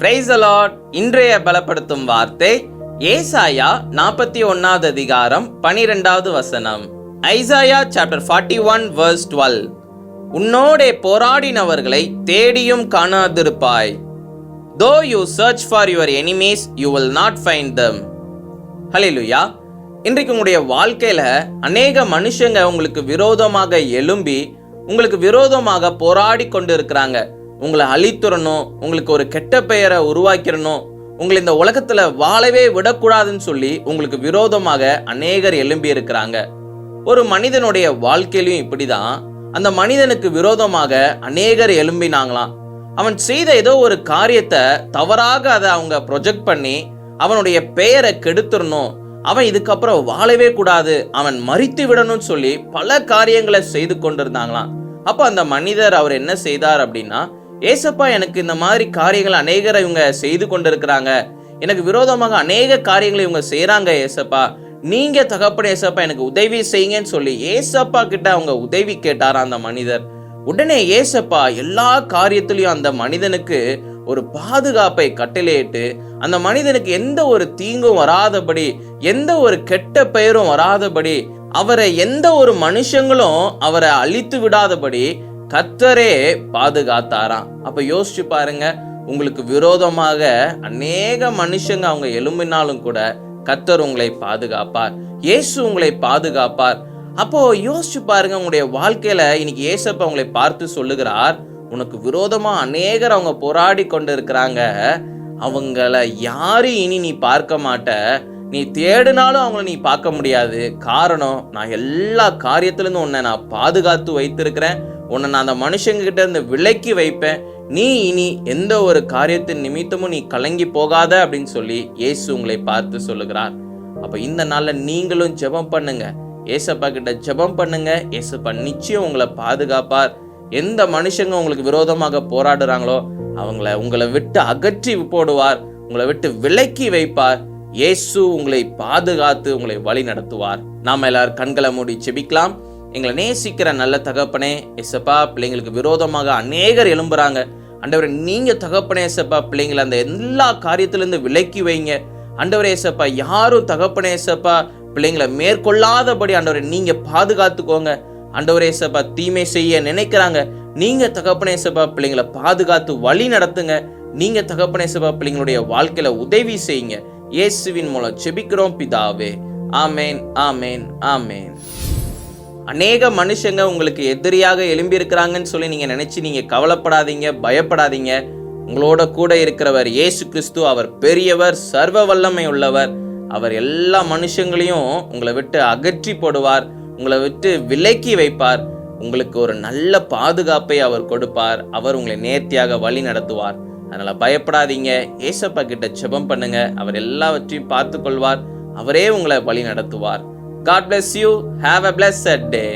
Praise the Lord. இன்றைய பலப்படுத்தும் வார்த்தை ஏசாயா 41வது அதிகாரம் 12வது வசனம். Isaiah chapter 41 verse 12. உன்னோடே போராடினவர்களை தேடியும் காணாதிருப்பாய். Though you search for your enemies, you will not find them. ஹல்லேலூயா. இன்றைக்கு உங்களுடைய வாழ்க்கையில அநேக மனுஷங்க உங்களுக்கு விரோதமாக எழும்பி உங்களுக்கு விரோதமாக போராடி கொண்டு இருக்கிறாங்க. உங்களை அழித்துறணும், உங்களுக்கு ஒரு கெட்ட பெயரை உருவாக்கிடணும், உங்களை இந்த உலகத்துல வாழவே விடக்கூடாதுன்னு சொல்லி உங்களுக்கு விரோதமாக அநேகர் எழும்பி இருக்கிறாங்க. ஒரு மனிதனுடைய வாழ்க்கையிலும் இப்படிதான். அந்த மனிதனுக்கு விரோதமாக அநேகர் எழும்பினாங்களாம். அவன் செய்த ஏதோ ஒரு காரியத்தை தவறாக அதை அவங்க ப்ரொஜெக்ட் பண்ணி அவனுடைய பெயரை கெடுத்துடணும், அவன் இதுக்கப்புறம் வாழவே கூடாது, அவன் மரித்து விடணும்னு சொல்லி பல காரியங்களை செய்து கொண்டிருந்தாங்களாம். அப்போ அந்த மனிதர் அவர் என்ன செய்தார் அப்படின்னா, ஏசப்பா எனக்கு இந்த மாதிரி காரியங்கள் அநேகரை இவங்க செய்து கொண்டிருக்கிறாங்க, எனக்கு விரோதமாக அநேக காரியங்களை இவங்க செய்யறாங்க ஏசப்பா, நீங்க தகப்பன ஏசப்பா எனக்கு உதவி செய்யுங்கன்னு சொல்லி ஏசப்பா கிட்ட அவங்க உதவி கேட்டாரா அந்த மனிதர். உடனே ஏசப்பா எல்லா காரியத்திலையும் அந்த மனிதனுக்கு ஒரு பாதுகாப்பை கட்டளையிட்டு அந்த மனிதனுக்கு எந்த ஒரு தீங்கும் வராதபடி, எந்த ஒரு கெட்ட பெயரும் வராதபடி, அவரை எந்த ஒரு மனுஷங்களும் அவரை அழித்து விடாதபடி கர்த்தரே பாதுகாத்தாராம். அப்ப யோசிச்சு பாருங்க, உங்களுக்கு விரோதமாக அநேக மனுஷங்க அவங்க எழும்பினாலும் கூட கர்த்தர் உங்களை பாதுகாப்பார், இயேசு உங்களை பாதுகாப்பார். அப்போ யோசிச்சு பாருங்க, உங்களுடைய வாழ்க்கையில இன்னைக்கு ஏசப்பா உங்களை பார்த்து சொல்லுகிறார், உனக்கு விரோதமா அநேகர் அவங்க போராடி கொண்டு இருக்கிறாங்க, அவங்கள யாரும் இனி நீ பார்க்க மாட்ட, நீ தேடினாலும் அவங்கள நீ பார்க்க முடியாது. காரணம், நான் எல்லா காரியத்திலிருந்து உன்னை நான் பாதுகாத்து வைத்திருக்கிறேன், உன்னை நான் அந்த மனுஷங்க கிட்ட இருந்து விலக்கி வைப்பேன், நீ இனி எந்த ஒரு காரியத்தின் நிமித்தமும் நீ கலங்கி போகாத அப்படின்னு சொல்லி இயேசு உங்களை பார்த்து சொல்லுகிறார். அப்ப இந்த நாள்ல நீங்களும் ஜெபம் பண்ணுங்க, ஏசப்பா கிட்ட ஜெபம் பண்ணுங்க. ஏசப்பா நிச்சயம் உங்களை பாதுகாப்பார். எந்த மனுஷங்க உங்களுக்கு விரோதமாக போராடுறாங்களோ அவங்கள உங்களை விட்டு அகற்றி போடுவார், உங்களை விட்டு விலக்கி வைப்பார். இயேசு உங்களை பாதுகாத்து உங்களை வழி நடத்துவார். நாம எல்லாரும் கண்களை மூடி ஜெபிக்கலாம். எங்களை நேசிக்கிற நல்ல தகப்பனே ஏசப்பா, பிள்ளைங்களுக்கு விரோதமாக அநேகர் எழும்புறாங்க. ஆண்டவரே, நீங்க தகப்பனே ஏசப்பா பிள்ளைங்களை அந்த எல்லா காரியத்திலிருந்து விலக்கி வைங்க. ஆண்டவரே ஏசப்பா, யாரும் தகப்பனே ஏசப்பா பிள்ளைங்களை மேற்கொள்ளாதபடி ஆண்டவரே நீங்க பாதுகாத்துக்கோங்க. ஆண்டவரே ஏசப்பா, தீமை செய்ய நினைக்கிறாங்க, நீங்க தகப்பனே ஏசப்பா பிள்ளைங்களை பாதுகாத்து வழி நடத்துங்க. நீங்க தகப்பனே ஏசப்பா பிள்ளைங்களுடைய வாழ்க்கையில உதவி செய்யுங்க. இயேசுவின் மூலம் ஜெபிக்கிறோம் பிதாவே. ஆமேன், ஆமேன், ஆமேன். அநேக மனுஷங்க உங்களுக்கு எதிரியாக எழும்பி இருக்கிறாங்கன்னு சொல்லி நீங்க நினைச்சு நீங்க கவலைப்படாதீங்க, பயப்படாதீங்க. உங்களோட கூட இருக்கிறவர் இயேசு கிறிஸ்து. அவர் பெரியவர், சர்வ வல்லமை உள்ளவர். அவர் எல்லா மனுஷங்களையும் உங்களை விட்டு அகற்றி போடுவார், உங்களை விட்டு விலக்கி வைப்பார். உங்களுக்கு ஒரு நல்ல பாதுகாப்பை அவர் கொடுப்பார். அவர் உங்களை நேர்த்தியாக வழி நடத்துவார். அதனால பயப்படாதீங்க, ஏசப்பா கிட்ட ஜெபம் பண்ணுங்க. அவர் எல்லாவற்றையும் பார்த்து கொள்வார். அவரே உங்களை வழி நடத்துவார். God bless you. Have a blessed day.